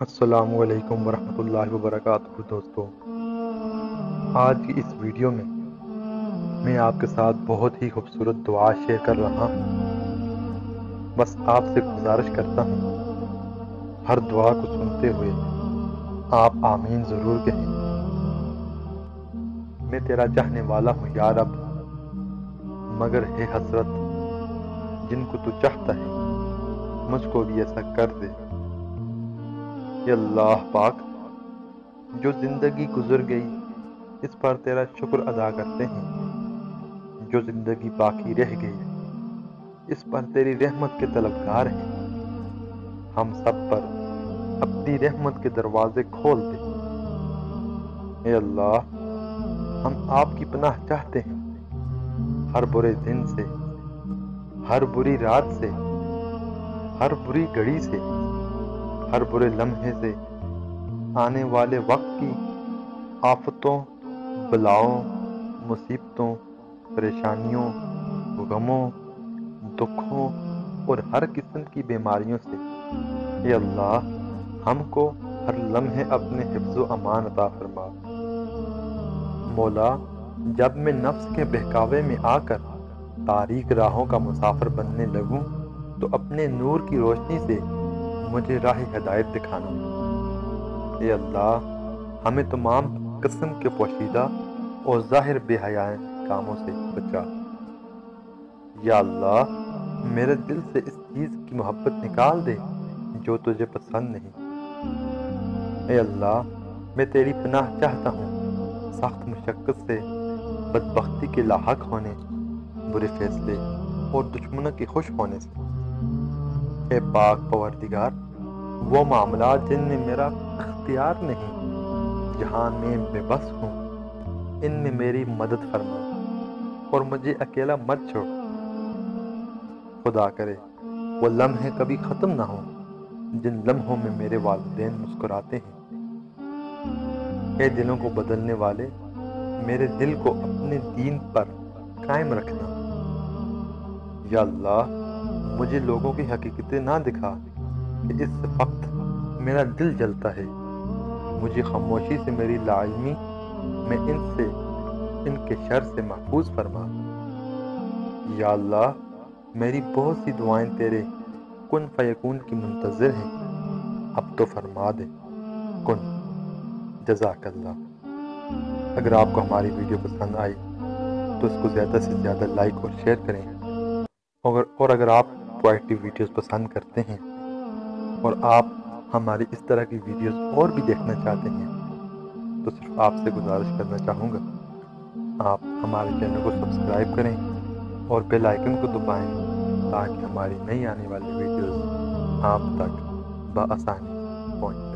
السلام علیکم ورحمۃ اللہ وبرکاتہ دوستو، آج کی اس ویڈیو میں میں آپ کے ساتھ بہت ہی خوبصورت دعا شیئر کر رہا ہوں۔ بس آپ سے گزارش کرتا ہوں ہر دعا کو سنتے ہوئے آپ آمین ضرور کہیں۔ میں تیرا چاہنے والا ہوں یا رب، مگر ہے حسرت جن کو تو چاہتا ہے مجھ کو بھی ایسا کر دے۔ یا اللہ پاک، جو زندگی گزر گئی اس پر تیرا شکر ادا کرتے ہیں، جو زندگی باقی رہ گئی اس پر تیری رحمت کے طلبگار ہیں۔ ہم سب پر اپنی رحمت کے دروازے کھول دے۔ اے اللہ، ہم آپ کی پناہ چاہتے ہیں ہر برے دن سے، ہر بری رات سے، ہر بری گھڑی سے، ہر برے لمحے سے، آنے والے وقت کی آفتوں، بلاؤں، مصیبتوں، پریشانیوں، غموں، دکھوں اور ہر قسم کی بیماریوں سے۔ اے اللہ، ہم کو ہر لمحے اپنے حفظ و امان عطا فرما۔ مولا، جب میں نفس کے بہکاوے میں آ کر تاریک راہوں کا مسافر بننے لگوں تو اپنے نور کی روشنی سے مجھے راہ ہدایت دکھانا۔ اے اللہ، ہمیں تمام قسم کے پوشیدہ اور ظاہر بے حیائی کاموں سے بچا۔ یا اللہ، میرے دل سے اس چیز کی محبت نکال دے جو تجھے پسند نہیں۔ اے اللہ، میں تیری پناہ چاہتا ہوں سخت مشقت سے، بدبختی کے لاحق ہونے، برے فیصلے اور دشمنوں کے خوش ہونے سے۔ اے پاک پروردگار، وہ معاملات جن میں میرا اختیار نہیں، جہاں میں بے بس ہوں، ان میں میری مدد فرما اور مجھے اکیلا مت چھوڑ۔ خدا کرے وہ لمحے کبھی ختم نہ ہوں جن لمحوں میں میرے والدین مسکراتے ہیں۔ اے دلوں کو بدلنے والے، میرے دل کو اپنے دین پر قائم رکھنا۔ یا اللہ، مجھے لوگوں کی حقیقتیں نہ دکھا کہ اس وقت میرا دل جلتا ہے۔ مجھے خاموشی سے میری لاعلمی میں ان کے شر سے محفوظ فرما۔ یا اللہ، میری بہت سی دعائیں تیرے کن فیکون کی منتظر ہیں، اب تو فرما دے کن۔ جزاک اللہ۔ اگر آپ کو ہماری ویڈیو پسند آئی تو اس کو زیادہ سے زیادہ لائک اور شیئر کریں، اور اگر آپ پوائٹری ویڈیوز پسند کرتے ہیں اور آپ ہماری اس طرح کی ویڈیوز اور بھی دیکھنا چاہتے ہیں تو صرف آپ سے گزارش کرنا چاہوں گا، آپ ہمارے چینل کو سبسکرائب کریں اور بیل آئیکن کو دبائیں تاکہ ہماری نئی آنے والی ویڈیوز آپ تک بآسانی پہنچ۔